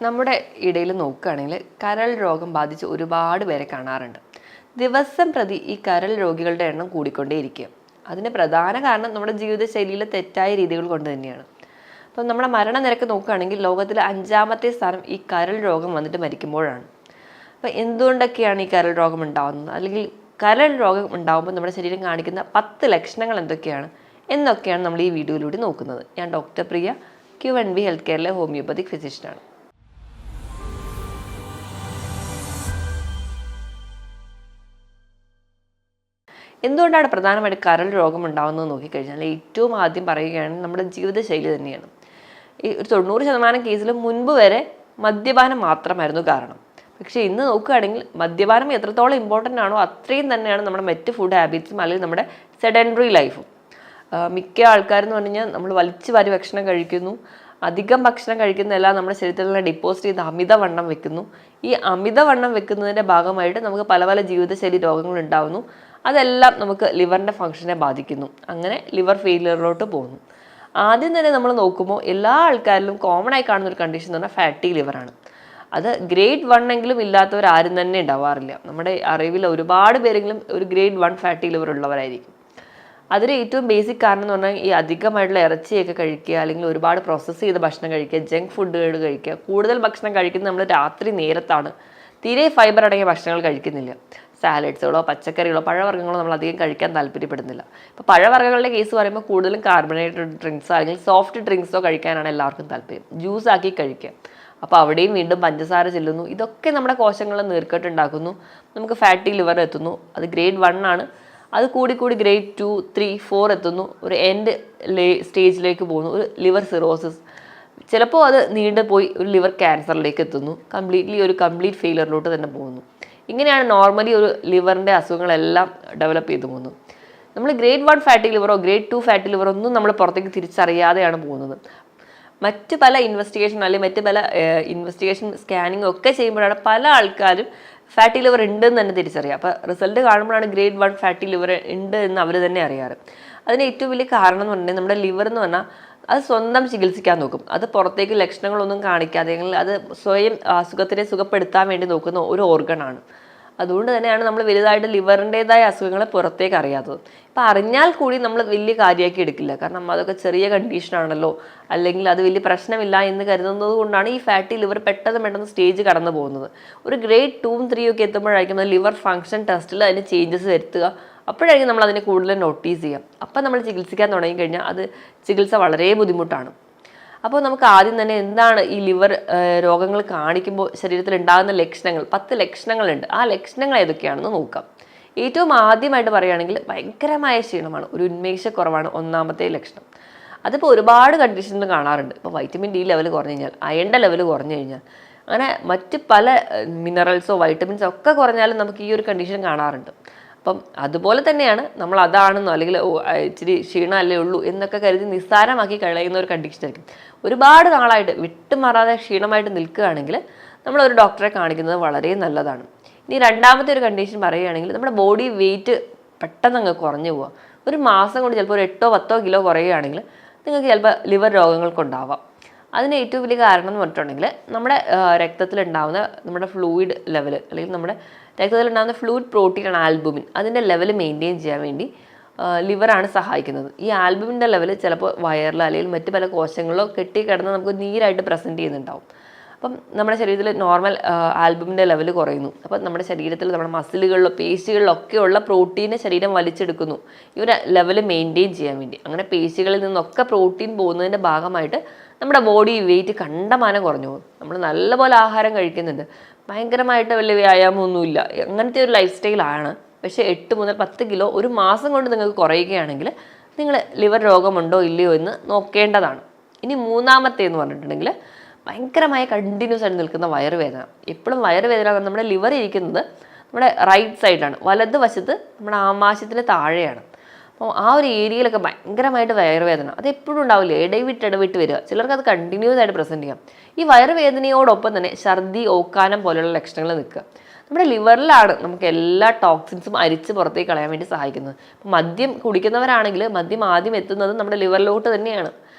നമ്മുടെ ഇടയിൽ നോക്കുകയാണെങ്കിൽ കരൾ രോഗം ബാധിച്ച് ഒരുപാട് പേരെ കാണാറുണ്ട്. ദിവസം പ്രതി ഈ കരൾ രോഗികളുടെ എണ്ണം കൂടിക്കൊണ്ടേയിരിക്കുക. അതിന് പ്രധാന കാരണം നമ്മുടെ ജീവിതശൈലിയിലെ തെറ്റായ രീതികൾ കൊണ്ട് തന്നെയാണ്. അപ്പം നമ്മുടെ മരണനിരക്ക് നോക്കുകയാണെങ്കിൽ ലോകത്തിലെ 5ാമത്തെ സ്ഥാനം ഈ കരൾ രോഗം വന്നിട്ട് മരിക്കുമ്പോഴാണ്. അപ്പം എന്തുകൊണ്ടൊക്കെയാണ് ഈ കരൾ രോഗം ഉണ്ടാകുന്നത്, അല്ലെങ്കിൽ കരൾ രോഗം ഉണ്ടാകുമ്പോൾ നമ്മുടെ ശരീരം കാണിക്കുന്ന 10 ലക്ഷണങ്ങൾ എന്തൊക്കെയാണ് എന്നൊക്കെയാണ് നമ്മൾ ഈ വീഡിയോയിലൂടെ നോക്കുന്നത്. ഞാൻ ഡോക്ടർ പ്രിയ, Q&B ഹെൽത്ത് കെയറിലെ ഹോമിയോപ്പതിക് ഫിസിഷ്യനാണ്. എന്തുകൊണ്ടാണ് പ്രധാനമായിട്ട് കരൾ രോഗം ഉണ്ടാകുന്നത് നോക്കിക്കഴിഞ്ഞാൽ ഏറ്റവും ആദ്യം പറയുകയാണെങ്കിൽ നമ്മുടെ ജീവിതശൈലി തന്നെയാണ്. ഈ ഒരു 90% കേസിലും മുൻപ് വരെ മദ്യപാനം മാത്രമായിരുന്നു കാരണം. പക്ഷേ ഇന്ന് നോക്കുകയാണെങ്കിൽ മദ്യപാനം എത്രത്തോളം ഇമ്പോർട്ടൻ്റ് ആണോ അത്രയും തന്നെയാണ് നമ്മുടെ മറ്റ് ഫുഡ് ഹാബിറ്റ്സും അല്ലെങ്കിൽ നമ്മുടെ സെഡൻറ്ററി ലൈഫും. മിക്ക ആൾക്കാരെന്ന് പറഞ്ഞു കഴിഞ്ഞാൽ നമ്മൾ വലിച്ചു വാരി ഭക്ഷണം കഴിക്കുന്നു, അധികം ഭക്ഷണം കഴിക്കുന്നതെല്ലാം നമ്മുടെ ശരീരത്തിൽ ഡിപ്പോസിറ്റ് ചെയ്ത് അമിതവണ്ണം വെക്കുന്നു. ഈ അമിതവണ്ണം വെക്കുന്നതിൻ്റെ ഭാഗമായിട്ട് നമുക്ക് പല പല ജീവിതശൈലി രോഗങ്ങൾ ഉണ്ടാകുന്നു. അതെല്ലാം നമുക്ക് ലിവറിൻ്റെ ഫംഗ്ഷനെ ബാധിക്കുന്നു. അങ്ങനെ ലിവർ ഫെയിലിയറിലോട്ട് പോകുന്നു. ആദ്യം തന്നെ നമ്മൾ നോക്കുമ്പോൾ എല്ലാ ആൾക്കാരിലും കോമൺ ആയി കാണുന്ന ഒരു കണ്ടീഷൻ എന്ന് പറഞ്ഞാൽ ഫാറ്റി ലിവറാണ്. അത് ഗ്രേഡ് 1 എങ്കിലും ഇല്ലാത്തവർ ആരും തന്നെ ഉണ്ടാവാറില്ല. നമ്മുടെ അറിവിൽ ഒരുപാട് പേരെങ്കിലും ഒരു ഗ്രേഡ് 1 ഫാറ്റി ലിവർ ഉള്ളവരായിരിക്കും. അതിന് ഏറ്റവും ബേസിക് കാരണം എന്ന് പറഞ്ഞാൽ ഈ അധികമായിട്ടുള്ള ഇറച്ചിയൊക്കെ കഴിക്കുക, അല്ലെങ്കിൽ ഒരുപാട് പ്രോസസ്സ് ചെയ്ത ഭക്ഷണം കഴിക്കുക, ജങ്ക് ഫുഡുകൾ കഴിക്കുക. കൂടുതൽ ഭക്ഷണം കഴിക്കുന്നത് നമ്മൾ രാത്രി നേരത്താണ്. തീരെ ഫൈബർ അടങ്ങിയ ഭക്ഷണങ്ങൾ കഴിക്കുന്നില്ല. സാലഡ്സുകളോ പച്ചക്കറികളോ പഴവർഗ്ഗങ്ങളോ നമ്മൾ അധികം കഴിക്കാൻ താല്പര്യപ്പെടുന്നില്ല. ഇപ്പോൾ പഴവർഗ്ഗങ്ങളുടെ കേസ് പറയുമ്പോൾ കൂടുതലും കാർബണേറ്റഡ് ഡ്രിങ്ക്സോ അല്ലെങ്കിൽ സോഫ്റ്റ് ഡ്രിങ്ക്സോ കഴിക്കാനാണ് എല്ലാവർക്കും താല്പര്യം. ജ്യൂസ് ആക്കി കഴിക്കുക. അപ്പോൾ അവിടെയും വീണ്ടും പഞ്ചസാര ചെല്ലുന്നു. ഇതൊക്കെ നമ്മുടെ കോശങ്ങളെ നീർക്കെട്ടുണ്ടാക്കുന്നു, നമുക്ക് ഫാറ്റി ലിവർ എത്തുന്നു. അത് ഗ്രേഡ് 1 ആണ്. അത് കൂടി ഗ്രേഡ് 2, 3, 4 എത്തുന്നു. ഒരു എൻഡ് സ്റ്റേജിലേക്ക് പോകുന്നു, ഒരു ലിവർ സിറോസിസ്. ചിലപ്പോൾ അത് നീണ്ടു പോയി ഒരു ലിവർ ക്യാൻസറിലേക്ക് എത്തുന്നു. കംപ്ലീറ്റ് ഫെയിലിയറിലോട്ട് തന്നെ പോകുന്നു. ഇങ്ങനെയാണ് നോർമലി ഒരു ലിവറിൻ്റെ അസുഖങ്ങളെല്ലാം ഡെവലപ്പ് ചെയ്തു പോകുന്നത്. നമ്മൾ ഗ്രേഡ് 1 ഫാറ്റി ലിവറോ ഗ്രേഡ് 2 ഫാറ്റി ലിവറോ ഒന്നും നമ്മൾ പുറത്തേക്ക് തിരിച്ചറിയാതെയാണ് പോകുന്നത്. മറ്റ് പല ഇൻവെസ്റ്റിഗേഷൻ അല്ലെങ്കിൽ മറ്റ് പല ഇൻവെസ്റ്റിഗേഷൻ സ്കാനിങ് ഒക്കെ ചെയ്യുമ്പോഴാണ് പല ആൾക്കാരും ഫാറ്റി ലിവർ ഉണ്ടെന്ന് തന്നെ തിരിച്ചറിയാം. അപ്പോൾ റിസൾട്ട് കാണുമ്പോഴാണ് ഗ്രേഡ് 1 ഫാറ്റി ലിവർ ഉണ്ട് എന്ന് അവർ തന്നെ അറിയാറ്. അതിന് ഏറ്റവും വലിയ കാരണം എന്ന് പറഞ്ഞാൽ നമ്മുടെ ലിവർ എന്ന് പറഞ്ഞാൽ അത് സ്വന്തം ചികിത്സിക്കാൻ നോക്കും. അത് പുറത്തേക്ക് ലക്ഷണങ്ങളൊന്നും കാണിക്കാതെ അത് സ്വയം അസുഖത്തിനെ സുഖപ്പെടുത്താൻ വേണ്ടി നോക്കുന്ന ഒരു ഓർഗനാണ്. അതുകൊണ്ട് തന്നെയാണ് നമ്മൾ വലുതായിട്ട് ലിവറിൻ്റെതായ അസുഖങ്ങളെ പുറത്തേക്ക് അറിയാത്തത്. ഇപ്പം അറിഞ്ഞാൽ കൂടി നമ്മൾ വലിയ കാര്യമാക്കി എടുക്കില്ല. കാരണം അതൊക്കെ ചെറിയ കണ്ടീഷനാണല്ലോ, അല്ലെങ്കിൽ അത് വലിയ പ്രശ്നമില്ല എന്ന് കരുതുന്നത് കൊണ്ടാണ് ഈ ഫാറ്റി ലിവർ പെട്ടെന്ന് സ്റ്റേജ് കടന്നു പോകുന്നത്. ഒരു ഗ്രേഡ് 2, 3 ഒക്കെ എത്തുമ്പോഴായിരിക്കും ലിവർ ഫംഗ്ഷൻ ടെസ്റ്റിൽ അതിന് ചേഞ്ചസ് വരുത്തുക. അപ്പോഴായിരിക്കും നമ്മൾ അതിനെ കൂടുതൽ നോട്ടീസ് ചെയ്യുക. അപ്പം നമ്മൾ ചികിത്സിക്കാൻ തുടങ്ങിക്കഴിഞ്ഞാൽ അത് ചികിത്സ വളരെ ബുദ്ധിമുട്ടാണ്. അപ്പോൾ നമുക്ക് ആദ്യം തന്നെ എന്താണ് ഈ ലിവർ രോഗങ്ങൾ കാണിക്കുമ്പോൾ ശരീരത്തിൽ ഉണ്ടാകുന്ന ലക്ഷണങ്ങൾ, 10 ലക്ഷണങ്ങളുണ്ട്. ആ ലക്ഷണങ്ങൾ ഏതൊക്കെയാണെന്ന് നോക്കാം. ഏറ്റവും ആദ്യമായിട്ട് പറയുകയാണെങ്കിൽ ഭയങ്കരമായ ക്ഷീണമാണ്, ഒരു ഉന്മേഷക്കുറവാണ് ഒന്നാമത്തെ ലക്ഷണം. അതിപ്പോൾ ഒരുപാട് കണ്ടീഷനിൽ കാണാറുണ്ട്. ഇപ്പോൾ വൈറ്റമിൻ ഡി ലെവൽ കുറഞ്ഞു കഴിഞ്ഞാൽ, അയണിൻ്റെ ലെവൽ കുറഞ്ഞു കഴിഞ്ഞാൽ, അങ്ങനെ മറ്റ് പല മിനറൽസോ വൈറ്റമിൻസോ ഒക്കെ കുറഞ്ഞാലും നമുക്ക് ഈ ഒരു കണ്ടീഷൻ കാണാറുണ്ട്. അപ്പം അതുപോലെ തന്നെയാണ് നമ്മൾ അതാണെന്നോ അല്ലെങ്കിൽ ഇച്ചിരി ക്ഷീണമല്ലേ ഉള്ളൂ എന്നൊക്കെ കരുതി നിസ്സാരമാക്കി കളയുന്ന ഒരു കണ്ടീഷൻ ആയിരിക്കും. ഒരുപാട് നാളായിട്ട് വിട്ടുമാറാതെ ക്ഷീണമായിട്ട് നിൽക്കുകയാണെങ്കിൽ നമ്മളൊരു ഡോക്ടറെ കാണിക്കുന്നത് വളരെ നല്ലതാണ്. ഇനി രണ്ടാമത്തെ ഒരു കണ്ടീഷൻ പറയുകയാണെങ്കിൽ നമ്മുടെ ബോഡി വെയിറ്റ് പെട്ടെന്ന് അങ്ങ് കുറഞ്ഞു പോവുക. ഒരു മാസം കൊണ്ട് ചിലപ്പോൾ ഒരു 8-10 കിലോ കുറയുകയാണെങ്കിൽ നിങ്ങൾക്ക് ചിലപ്പോൾ ലിവർ രോഗങ്ങൾക്കുണ്ടാവാം. അതിന് ഏറ്റവും വലിയ കാരണം എന്ന് പറഞ്ഞിട്ടുണ്ടെങ്കിൽ നമ്മുടെ രക്തത്തിലുണ്ടാകുന്ന നമ്മുടെ ഫ്ലൂയിഡ് ലെവൽ, അല്ലെങ്കിൽ നമ്മുടെ രക്തത്തിലുണ്ടാകുന്ന ഫ്ലൂയിഡ് പ്രോട്ടീനാണ് ആൽബുമിൻ. അതിൻ്റെ ലെവൽ മെയിൻറ്റെയിൻ ചെയ്യാൻ വേണ്ടി ലിവറാണ് സഹായിക്കുന്നത്. ഈ ആൽബുമിൻ്റെ ലെവൽ ചിലപ്പോൾ വയറിലോ അല്ലെങ്കിൽ മറ്റ് പല കോശങ്ങളിലോ കെട്ടിക്കിടന്ന് നമുക്ക് നീരായിട്ട് പ്രസൻറ്റ് ചെയ്യുന്നുണ്ടാവും. അപ്പം നമ്മുടെ ശരീരത്തിൽ നോർമൽ ആൽബുമിൻ്റെ ലെവൽ കുറയുന്നു. അപ്പം നമ്മുടെ ശരീരത്തിൽ നമ്മുടെ മസിലുകളിലോ പേശികളിലോ ഒക്കെയുള്ള പ്രോട്ടീനെ ശരീരം വലിച്ചെടുക്കുന്നു ഈ ഒരു ലെവൽ മെയിൻറ്റെയിൻ ചെയ്യാൻ വേണ്ടി. അങ്ങനെ പേശികളിൽ നിന്നൊക്കെ പ്രോട്ടീൻ പോകുന്നതിൻ്റെ ഭാഗമായിട്ട് നമ്മുടെ ബോഡി വെയിറ്റ് കണ്ടമാനം കുറഞ്ഞു പോകും. നമ്മൾ നല്ലപോലെ ആഹാരം കഴിക്കുന്നുണ്ട്, ഭയങ്കരമായിട്ട് വലിയ വ്യായാമമൊന്നുമില്ല, അങ്ങനത്തെ ഒരു ലൈഫ് സ്റ്റൈലാണ്. പക്ഷേ 8 മുതൽ 10 കിലോ ഒരു മാസം കൊണ്ട് നിങ്ങൾക്ക് കുറയുകയാണെങ്കിൽ നിങ്ങൾ ലിവർ രോഗമുണ്ടോ ഇല്ലയോ എന്ന് നോക്കേണ്ടതാണ്. ഇനി മൂന്നാമത്തെ എന്ന് പറഞ്ഞിട്ടുണ്ടെങ്കിൽ ഭയങ്കരമായ കണ്ടിന്യൂസ് ആയിട്ട് നിൽക്കുന്ന വയറുവേദന. എപ്പോഴും വയറുവേദന നമ്മുടെ ലിവർ ഇരിക്കുന്നത് നമ്മുടെ റൈറ്റ് സൈഡിലാണ്, വലതുവശത്ത് നമ്മുടെ ആമാശയത്തിന് താഴെയാണ്. അപ്പോൾ ആ ഒരു ഏരിയയിലൊക്കെ ഭയങ്കരമായിട്ട് വയറുവേദന അത് എപ്പോഴും ഉണ്ടാവില്ല, ഇടവിട്ട് വരിക. ചിലർക്ക് അത് കണ്ടിന്യൂസ് ആയിട്ട് പ്രസൻറ്റ് ചെയ്യാം. ഈ വയറുവേദനയോടൊപ്പം തന്നെ ഛർദി, ഓക്കാനം പോലെയുള്ള ലക്ഷണങ്ങൾ നിൽക്കുക. നമ്മുടെ ലിവറിലാണ് നമുക്ക് എല്ലാ ടോക്സിൻസും അരിച്ച് പുറത്തേക്ക് കളയാൻ വേണ്ടി സഹായിക്കുന്നത്. അപ്പോൾ മദ്യം കുടിക്കുന്നവരാണെങ്കിൽ മദ്യം ആദ്യം എത്തുന്നത് നമ്മുടെ ലിവറിലോട്ട് തന്നെയാണ്.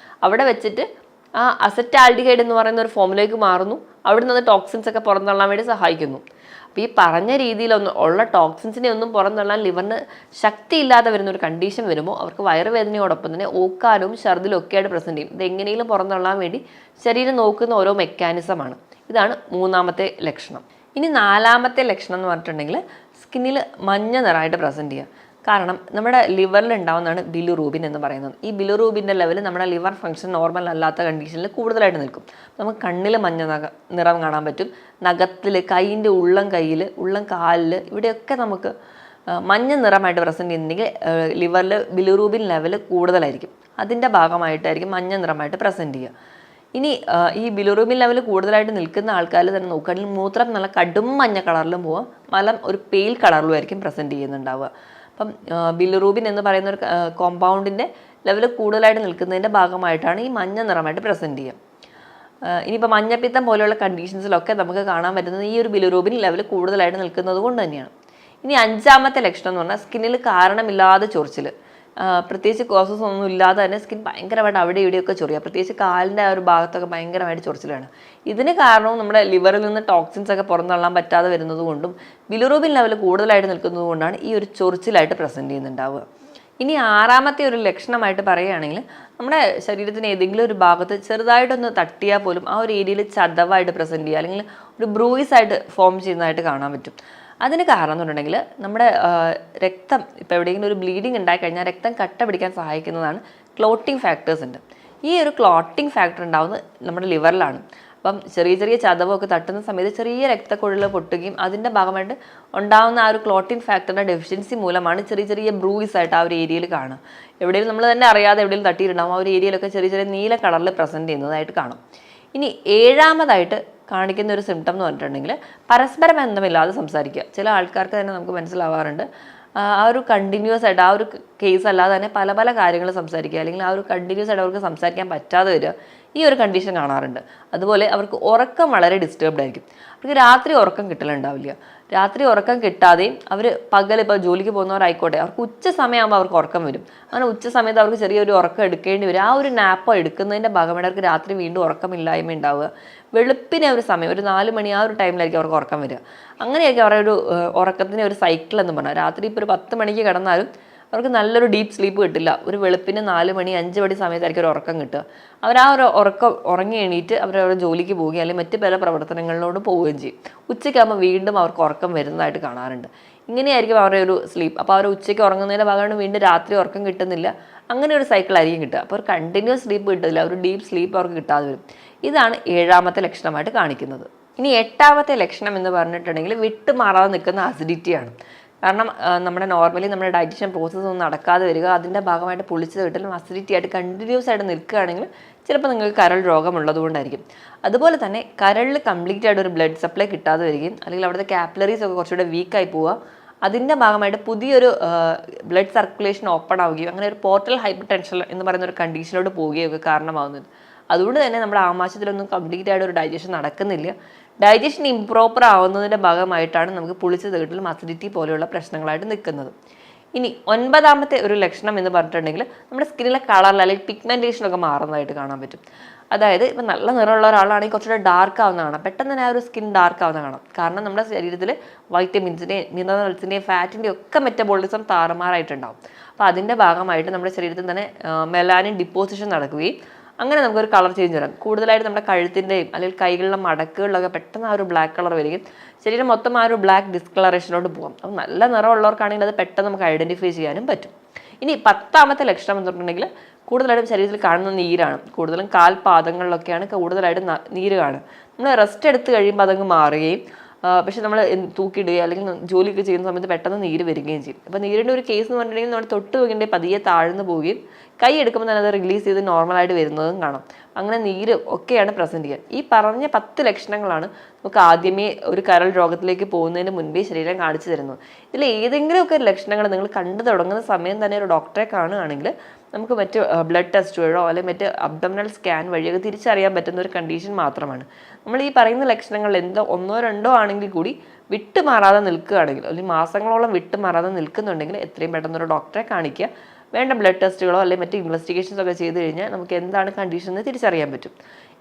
അവിടെ വെച്ചിട്ട് ആ അസറ്റാൽഡിഹൈഡ് എന്ന് പറയുന്ന ഒരു ഫോമിലേക്ക് മാറുന്നു. അവിടെ നിന്ന് ടോക്സിൻസ് ഒക്കെ പുറന്തള്ളാൻ വേണ്ടി സഹായിക്കുന്നു. അപ്പോൾ ഈ പറഞ്ഞ രീതിയിലൊന്നും ഉള്ള ടോക്സിൻസിനെ ഒന്നും പുറന്തള്ളാൻ ലിവറിന് ശക്തിയില്ലാതെ വരുന്ന ഒരു കണ്ടീഷൻ വരുമ്പോൾ അവർക്ക് വയറുവേദനയോടൊപ്പം തന്നെ ഓക്കാനും ഛർദിലും ഒക്കെയായിട്ട് പ്രസൻറ്റ് ചെയ്യും. ഇത് എങ്ങനെയും പുറന്തള്ളാൻ വേണ്ടി ശരീരം നോക്കുന്ന ഓരോ മെക്കാനിസമാണ്. ഇതാണ് മൂന്നാമത്തെ ലക്ഷണം. ഇനി നാലാമത്തെ ലക്ഷണം എന്ന് പറഞ്ഞിട്ടുണ്ടെങ്കിൽ സ്കിന്നിൽ മഞ്ഞ നിറമായിട്ട് പ്രസൻറ്റ് ചെയ്യുക. കാരണം നമ്മുടെ ലിവറിൽ ഉണ്ടാവുന്നതാണ് ബിലിറൂബിൻ എന്ന് പറയുന്നത്. ഈ ബിലിറൂബിൻ്റെ ലെവൽ നമ്മുടെ ലിവർ ഫംഗ്ഷൻ നോർമൽ അല്ലാത്ത കണ്ടീഷനിൽ കൂടുതലായിട്ട് നിൽക്കും. നമുക്ക് കണ്ണിൽ മഞ്ഞ നിറം കാണാൻ പറ്റും. നഖത്തിൽ, കൈയിൻ്റെ ഉള്ളം കയ്യിൽ, ഉള്ളം കാലിൽ, ഇവിടെയൊക്കെ നമുക്ക് മഞ്ഞ നിറമായിട്ട് പ്രസൻറ്റ് ചെയ്യുന്നുണ്ടെങ്കിൽ ലിവറിൽ ബിലിറൂബിൻ ലെവൽ കൂടുതലായിരിക്കും. അതിൻ്റെ ഭാഗമായിട്ടായിരിക്കും മഞ്ഞ നിറമായിട്ട് പ്രസൻറ്റ് ചെയ്യുക. ഇനി ഈ ബിലിറൂബിൻ ലെവൽ കൂടുതലായിട്ട് നിൽക്കുന്ന ആൾക്കാരിൽ തന്നെ നോക്കുകയാണെങ്കിൽ മൂത്രം നല്ല കടും മഞ്ഞ കളറിലും പോവുക, മലം ഒരു പെയിൽ കളറിലും ആയിരിക്കും പ്രസൻറ്റ് ചെയ്യുന്നുണ്ടാവുക. അപ്പം ബിലിറൂബിൻ എന്ന് പറയുന്ന ഒരു കോമ്പൗണ്ടിൻ്റെ ലെവൽ കൂടുതലായിട്ട് നിൽക്കുന്നതിൻ്റെ ഭാഗമായിട്ടാണ് ഈ മഞ്ഞ നിറമായിട്ട് പ്രസൻറ്റ് ചെയ്യുക. ഇനിയിപ്പോൾ മഞ്ഞപ്പിത്തം പോലെയുള്ള കണ്ടീഷൻസിലൊക്കെ നമുക്ക് കാണാൻ പറ്റുന്നത് ഈ ഒരു ബിലിറൂബിൻ ലെവൽ കൂടുതലായിട്ട് നിൽക്കുന്നത് കൊണ്ട് തന്നെയാണ്. ഇനി അഞ്ചാമത്തെ ലക്ഷണം എന്ന് പറഞ്ഞാൽ സ്കിന്നിൽ കാരണമില്ലാതെ ചൊറിച്ചിൽ. പ്രത്യേകിച്ച് കോസസ് ഒന്നും ഇല്ലാതെ തന്നെ സ്കിൻ ഭയങ്കരമായിട്ട് അവിടെ ഇവിടെയൊക്കെ ചൊറിയുക. പ്രത്യേകിച്ച് കാലിൻ്റെ ആ ഒരു ഭാഗത്തൊക്കെ ഭയങ്കരമായിട്ട് ചൊറിച്ചിലാണ്. ഇതിന് കാരണവും നമ്മുടെ ലിവറിൽ നിന്ന് ടോക്സിൻസ് ഒക്കെ പുറന്തള്ളാൻ പറ്റാതെ വരുന്നത് കൊണ്ടും ബിലിറൂബിൻ ലെവൽ കൂടുതലായിട്ട് നിൽക്കുന്നത് കൊണ്ടാണ് ഈ ഒരു ചൊറിച്ചിലായിട്ട് പ്രസൻറ്റ് ചെയ്യുന്നുണ്ടാവുക. ഇനി ആറാമത്തെ ഒരു ലക്ഷണമായിട്ട് പറയുകയാണെങ്കിൽ നമ്മുടെ ശരീരത്തിന് ഏതെങ്കിലും ഒരു ഭാഗത്ത് ചെറുതായിട്ടൊന്ന് തട്ടിയാൽ പോലും ആ ഒരു ഏരിയയിൽ ചതവായിട്ട് പ്രസൻറ്റ് ചെയ്യുക, അല്ലെങ്കിൽ ഒരു ബ്രൂയിസ് ആയിട്ട് ഫോം ചെയ്യുന്നതായിട്ട് കാണാൻ പറ്റും. അതിന് കാരണം എന്നുണ്ടെങ്കിൽ നമ്മുടെ രക്തം ഇപ്പോൾ എവിടെയെങ്കിലും ഒരു ബ്ലീഡിങ് ഉണ്ടായിക്കഴിഞ്ഞാൽ രക്തം കട്ട പിടിക്കാൻ സഹായിക്കുന്നതാണ് ക്ലോട്ടിങ് ഫാക്ടേഴ്സ് ഉണ്ട്. ഈ ഒരു ക്ലോട്ടിങ് ഫാക്ടർ ഉണ്ടാവുന്നത് നമ്മുടെ ലിവറിലാണ്. അപ്പം ചെറിയ ചെറിയ ചതവൊക്കെ തട്ടുന്ന സമയത്ത് ചെറിയ രക്തക്കുഴൽ പൊട്ടുകയും അതിൻ്റെ ഭാഗമായിട്ട് ഉണ്ടാകുന്ന ആ ഒരു ക്ലോട്ടിൻ ഫാക്ടറിൻ്റെ ഡെഫിഷ്യൻസി മൂലമാണ് ചെറിയ ചെറിയ ബ്രൂയിസ് ആയിട്ട് ആ ഒരു ഏരിയയിൽ കാണുക. എവിടെയും നമ്മൾ തന്നെ അറിയാതെ എവിടെയും തട്ടിയിട്ടുണ്ടാകും, ആ ഒരു ഏരിയയിലൊക്കെ ചെറിയ ചെറിയ നീല കളറിൽ പ്രസൻറ്റ് ചെയ്യുന്നതായിട്ട് കാണും. ഇനി ഏഴാമതായിട്ട് കാണിക്കുന്ന ഒരു സിംറ്റം എന്ന് പറഞ്ഞിട്ടുണ്ടെങ്കിൽ പരസ്പര ബന്ധമില്ലാതെ സംസാരിക്കുക. ചില ആൾക്കാർക്ക് തന്നെ നമുക്ക് മനസ്സിലാവാറുണ്ട് ആ ഒരു കണ്ടിന്യൂസ് ആയിട്ട് ആ ഒരു കേസ് അല്ലാതെ തന്നെ പല പല കാര്യങ്ങൾ സംസാരിക്കുക, അല്ലെങ്കിൽ ആ ഒരു കണ്ടിന്യൂസ് ആയിട്ട് അവർക്ക് സംസാരിക്കാൻ പറ്റാതെ വരിക, ഈ ഒരു കണ്ടീഷൻ കാണാറുണ്ട്. അതുപോലെ അവർക്ക് ഉറക്കം വളരെ ഡിസ്റ്റർബ്ഡ് ആയിരിക്കും. അവർക്ക് രാത്രി ഉറക്കം കിട്ടലുണ്ടാവില്ല. രാത്രി ഉറക്കം കിട്ടാതെയും അവർ പകൽ ഇപ്പോൾ ജോലിക്ക് പോകുന്നവരായിക്കോട്ടെ, അവർക്ക് ഉച്ച സമയമാകുമ്പോൾ അവർക്ക് ഉറക്കം വരും. അങ്ങനെ ഉച്ച സമയത്ത് അവർക്ക് ചെറിയൊരു ഉറക്കം എടുക്കേണ്ടി വരും. ആ ഒരു നാപ്പ് എടുക്കുന്നതിൻ്റെ ഭാഗമായിട്ട് അവർക്ക് രാത്രി വീണ്ടും ഉറക്കമില്ലായ്മ ഉണ്ടാവുക. വെളുപ്പിനെ ഒരു സമയം ഒരു 4 മണി ആ ഒരു ടൈമിലായിരിക്കും അവർക്ക് ഉറക്കം വരിക. അങ്ങനെയൊക്കെ അവരുടെ ഒരു ഉറക്കത്തിൻ്റെ ഒരു സൈക്കിൾ എന്ന് പറഞ്ഞാൽ രാത്രി ഇപ്പോൾ ഒരു 10 മണിക്ക് കിടന്നാലും അവർക്ക് നല്ലൊരു ഡീപ്പ് സ്ലീപ്പ് കിട്ടില്ല. ഒരു വെളുപ്പിന് 4 മണി 5 മണി സമയത്തായിരിക്കും ഒരു ഉറക്കം കിട്ടുക. അവർ ആ ഒരു ഉറക്കം ഉറങ്ങി എണീറ്റ് അവരവരുടെ ജോലിക്ക് പോവുകയും അല്ലെങ്കിൽ മറ്റ് പല പ്രവർത്തനങ്ങളിലോട് പോവുകയും ചെയ്യും. ഉച്ചയ്ക്കാകുമ്പോൾ വീണ്ടും അവർക്ക് ഉറക്കം വരുന്നതായിട്ട് കാണാറുണ്ട്. ഇങ്ങനെയായിരിക്കും അവരുടെ ഒരു സ്ലീപ്പ്. അപ്പോൾ അവർ ഉച്ചയ്ക്ക് ഉറങ്ങുന്നതിൻ്റെ ഭാഗമാണ് വീണ്ടും രാത്രി ഉറക്കം കിട്ടുന്നില്ല. അങ്ങനെ ഒരു സൈക്കിളായിരിക്കും കിട്ടുക. അപ്പോൾ ഒരു കണ്ടിന്യൂസ് സ്ലീപ്പ് കിട്ടില്ല, ഒരു ഡീപ്പ് സ്ലീപ്പ് അവർക്ക് കിട്ടാതെ വരും. ഇതാണ് ഏഴാമത്തെ ലക്ഷണമായിട്ട് കാണിക്കുന്നത്. ഇനി എട്ടാമത്തെ ലക്ഷണം എന്ന് പറഞ്ഞിട്ടുണ്ടെങ്കിൽ വിട്ടുമാറാതെ നിൽക്കുന്ന അസിഡിറ്റിയാണ്. കാരണം നമ്മുടെ നോർമലി നമ്മുടെ ഡൈജഷൻ പ്രോസസ്സ് ഒന്നും നടക്കാതെ വരിക, അതിൻ്റെ ഭാഗമായിട്ട് പുളിച്ചത് കിട്ടലും അസിഡിറ്റി ആയിട്ട് കണ്ടിന്യൂസ് ആയിട്ട് നിൽക്കുകയാണെങ്കിൽ ചിലപ്പോൾ നിങ്ങൾക്ക് കരൾ രോഗമുള്ളത് കൊണ്ടായിരിക്കും. അതുപോലെ തന്നെ കരളിൽ കംപ്ലീറ്റ് ആയിട്ട് ഒരു ബ്ലഡ് സപ്ലൈ കിട്ടാതെ വരികയും അല്ലെങ്കിൽ അവിടുത്തെ കാപ്പിലറീസ് ഒക്കെ കുറച്ചുകൂടെ വീക്കായി പോവുക, അതിൻ്റെ ഭാഗമായിട്ട് പുതിയൊരു ബ്ലഡ് സർക്കുലേഷൻ ഓപ്പൺ ആവുകയും അങ്ങനെ ഒരു പോർട്ടൽ ഹൈപ്പർ ടെൻഷൻ എന്ന് പറയുന്ന ഒരു കണ്ടീഷനിലോട്ട് പോവുകയൊക്കെ കാരണമാകുന്നത്. അതുകൊണ്ട് തന്നെ നമ്മുടെ ആമാശയത്തിലൊന്നും കംപ്ലീറ്റ് ആയിട്ട് ഒരു ഡൈജഷൻ നടക്കുന്നില്ല. ഡൈജഷൻ ഇംപ്രോപ്പർ ആവുന്നതിൻ്റെ ഭാഗമായിട്ടാണ് നമുക്ക് പുളിച്ചത് കിട്ടലും അസിഡിറ്റി പോലെയുള്ള പ്രശ്നങ്ങളായിട്ട് നിൽക്കുന്നത്. ഇനി ഒൻപതാമത്തെ ഒരു ലക്ഷണം എന്ന് പറഞ്ഞിട്ടുണ്ടെങ്കിൽ നമ്മുടെ സ്കിന്നിലെ കളറിൽ അല്ലെങ്കിൽ പിഗ്മെൻറ്റേഷനൊക്കെ മാറുന്നതായിട്ട് കാണാൻ പറ്റും. അതായത് ഇപ്പം നല്ല നിറമുള്ള ഒരാളാണെങ്കിൽ കുറച്ചുകൂടെ ഡാർക്ക് ആവുന്ന കാണാം, പെട്ടെന്ന് തന്നെ ആ ഒരു സ്കിൻ ഡാർക്ക് ആവുന്ന കാണാം. കാരണം നമ്മുടെ ശരീരത്തിൽ വൈറ്റമിൻസിൻ്റെയും മിനറൽസിൻ്റെയും ഫാറ്റിൻ്റെയും ഒക്കെ മെറ്റബോളിസം താറുമാറായിട്ടുണ്ടാവും. അപ്പോൾ അതിൻ്റെ ഭാഗമായിട്ട് നമ്മുടെ ശരീരത്തിൽ തന്നെ മെലാനിൻ ഡിപ്പോസിഷൻ നടക്കുകയും അങ്ങനെ നമുക്കൊരു കളർ ചേഞ്ച് വരാം. കൂടുതലായിട്ട് നമ്മുടെ കഴുത്തിൻ്റെയും അല്ലെങ്കിൽ കൈകളിലെ മടക്കുകളിലൊക്കെ പെട്ടെന്ന് ആ ഒരു ബ്ലാക്ക് കളർ വരികയും ശരീരം മൊത്തം ആ ഒരു ബ്ലാക്ക് ഡിസ്കളറേഷനിലോട്ട് പോകാം. അപ്പോൾ നല്ല നിറമുള്ളവർക്കാണെങ്കിൽ അത് പെട്ടെന്ന് നമുക്ക് ഐഡൻറ്റിഫൈ ചെയ്യാനും പറ്റും. ഇനി 10ാമത്തെ ലക്ഷണം എന്ന് പറഞ്ഞിട്ടുണ്ടെങ്കിൽ കൂടുതലായിട്ടും ശരീരത്തിൽ കാണുന്ന നീരാണ്. കൂടുതലും കാൽപാദങ്ങളിലൊക്കെയാണ് കൂടുതലായിട്ട് നീര് കാണുക. നമ്മൾ റെസ്റ്റ് എടുത്ത് കഴിയുമ്പോൾ അതങ്ങ് മാറുകയും പക്ഷെ നമ്മൾ തൂക്കിയിടുകയോ അല്ലെങ്കിൽ ജോലിയൊക്കെ ചെയ്യുന്ന സമയത്ത് പെട്ടെന്ന് നീര് വരികയും ചെയ്യും. അപ്പോൾ നീരിൻ്റെ ഒരു കേസ് എന്ന് പറഞ്ഞിട്ടുണ്ടെങ്കിൽ നമ്മൾ തൊട്ട് പോകേണ്ട പതിയെ താഴ്ന്നു പോവുകയും കൈ എടുക്കുമ്പോൾ തന്നെ അത് റിലീസ് ചെയ്ത് നോർമലായിട്ട് വരുന്നതും കാണാം. അങ്ങനെ നീര് ഒക്കെയാണ് പ്രസൻറ്റ് ചെയ്യുക. ഈ പറഞ്ഞ 10 ലക്ഷണങ്ങളാണ് നമുക്ക് ആദ്യമേ ഒരു കരൾ രോഗത്തിലേക്ക് പോകുന്നതിന് മുൻപേ ശരീരം കാണിച്ചു തരുന്നത്. ഇതിൽ ഏതെങ്കിലുമൊക്കെ ലക്ഷണങ്ങൾ നിങ്ങൾ കണ്ടു തുടങ്ങുന്ന സമയം തന്നെ ഒരു ഡോക്ടറെ കാണുകയാണെങ്കിൽ നമുക്ക് മറ്റ് ബ്ലഡ് ടെസ്റ്റ് വഴിയോ അല്ലെങ്കിൽ മറ്റ് അബ്ഡോമിനൽ സ്കാൻ വഴിയൊക്കെ തിരിച്ചറിയാൻ പറ്റുന്ന ഒരു കണ്ടീഷൻ മാത്രമാണ്. നമ്മൾ ഈ പറയുന്ന ലക്ഷണങ്ങൾ എന്തോ 1 or 2 ആണെങ്കിൽ കൂടി വിട്ടുമാറാതെ നിൽക്കുകയാണെങ്കിൽ അല്ലെങ്കിൽ മാസങ്ങളോളം വിട്ടുമാറാതെ നിൽക്കുന്നുണ്ടെങ്കിൽ എത്രയും പെട്ടെന്ന് ഒരു ഡോക്ടറെ കാണിക്കുക. വേണ്ട ബ്ലഡ് ടെസ്റ്റുകളോ അല്ലെങ്കിൽ മറ്റ് ഇൻവെസ്റ്റിഗേഷൻസോ ഒക്കെ ചെയ്ത് കഴിഞ്ഞാൽ നമുക്ക് എന്താണ് കണ്ടീഷൻ എന്ന് തിരിച്ചറിയാൻ പറ്റും.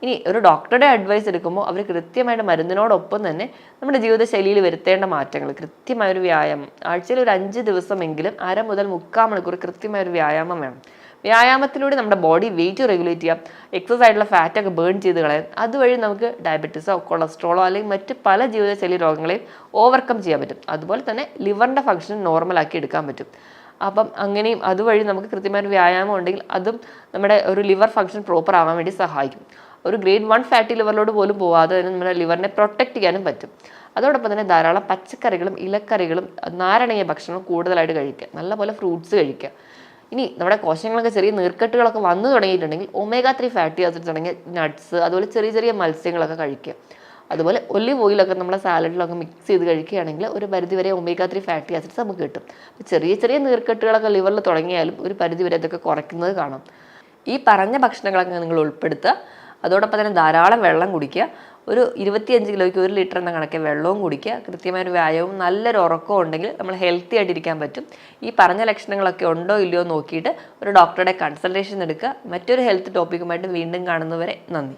ഇനി ഒരു ഡോക്ടറുടെ അഡ്വൈസ് എടുക്കുമ്പോൾ അവർ കൃത്യമായിട്ട് മരുന്നിനോടൊപ്പം തന്നെ നമ്മുടെ ജീവിതശൈലിയിൽ വരുത്തേണ്ട മാറ്റങ്ങൾ, കൃത്യമായൊരു വ്യായാമം, ആഴ്ചയിൽ ഒരു 5 ദിവസമെങ്കിലും 1/2 മുതൽ 3/4 മണിക്കൂർ കൃത്യമായൊരു വ്യായാമം വേണം. വ്യായാമത്തിലൂടെ നമ്മുടെ ബോഡി വെയിറ്റ് റെഗുലേറ്റ് ചെയ്യാം, എക്സസൈസ് ആയിട്ടുള്ള ഫാറ്റൊക്കെ ബേൺ ചെയ്ത് കളയാം. അതുവഴി നമുക്ക് ഡയബറ്റീസോ കൊളസ്ട്രോളോ അല്ലെങ്കിൽ മറ്റ് പല ജീവിതശൈലി രോഗങ്ങളെയും ഓവർകം ചെയ്യാൻ പറ്റും. അതുപോലെ തന്നെ ലിവറിൻ്റെ ഫംഗ്ഷൻ നോർമലാക്കി എടുക്കാൻ പറ്റും. അപ്പം അങ്ങനെയും അതുവഴി നമുക്ക് കൃത്യമായൊരു വ്യായാമം ഉണ്ടെങ്കിൽ അതും നമ്മുടെ ഒരു ലിവർ ഫംഗ്ഷൻ പ്രോപ്പർ ആവാൻ വേണ്ടി സഹായിക്കും. ഒരു ഗ്രേഡ് 1 ഫാറ്റി ലിവറിലോട്ട് പോലും പോവാതെ തന്നെ നമ്മുടെ ലിവറിനെ പ്രൊട്ടക്ട് ചെയ്യാനും പറ്റും. അതോടൊപ്പം തന്നെ ധാരാളം പച്ചക്കറികളും ഇലക്കറികളും നാരങ്ങ ഭക്ഷണം കൂടുതലായിട്ട് കഴിക്കുക, നല്ലപോലെ ഫ്രൂട്ട്സ് കഴിക്കുക. ഇനി നമ്മുടെ കോശങ്ങളൊക്കെ ചെറിയ നീർക്കെട്ടുകളൊക്കെ വന്നു തുടങ്ങിയിട്ടുണ്ടെങ്കിൽ omega-3 ഫാറ്റി ആസിഡ്സ് അടങ്ങിയ നട്ട്സ്, അതുപോലെ ചെറിയ ചെറിയ മത്സ്യങ്ങളൊക്കെ കഴിക്കുക. അതുപോലെ ഒലിവ് ഓയിലൊക്കെ നമ്മുടെ സാലഡിലൊക്കെ മിക്സ് ചെയ്ത് കഴിക്കുകയാണെങ്കിൽ ഒരു പരിധിവരെ omega-3 ഫാറ്റി ആസിഡ്സ് നമുക്ക് കിട്ടും. ചെറിയ ചെറിയ നീർക്കെട്ടുകളൊക്കെ ലിവറിൽ തുടങ്ങിയാലും ഒരു പരിധിവരെ അതൊക്കെ കുറയ്ക്കുന്നത് കാണാം. ഈ പറഞ്ഞ ഭക്ഷണങ്ങളൊക്കെ നിങ്ങൾ ഉൾപ്പെടുത്തുക. അതോടൊപ്പം തന്നെ ധാരാളം വെള്ളം കുടിക്കുക. ഒരു 25 കിലോയ്ക്ക് 1 ലിറ്റർ എന്ന കണക്കെ വെള്ളവും കുടിക്കുക. കൃത്യമായൊരു വ്യായാമവും നല്ലൊരു ഉറക്കവും ഉണ്ടെങ്കിൽ നമ്മൾ ഹെൽത്തി ആയിട്ടിരിക്കാൻ പറ്റും. ഈ പറഞ്ഞ ലക്ഷണങ്ങളൊക്കെ ഉണ്ടോ ഇല്ലയോ നോക്കിയിട്ട് ഒരു ഡോക്ടറുടെ കൺസൾട്ടേഷൻ എടുക്കുക. മറ്റൊരു ഹെൽത്ത് ടോപ്പിക്കുമായിട്ട് വീണ്ടും കാണുന്നവരെ നന്ദി.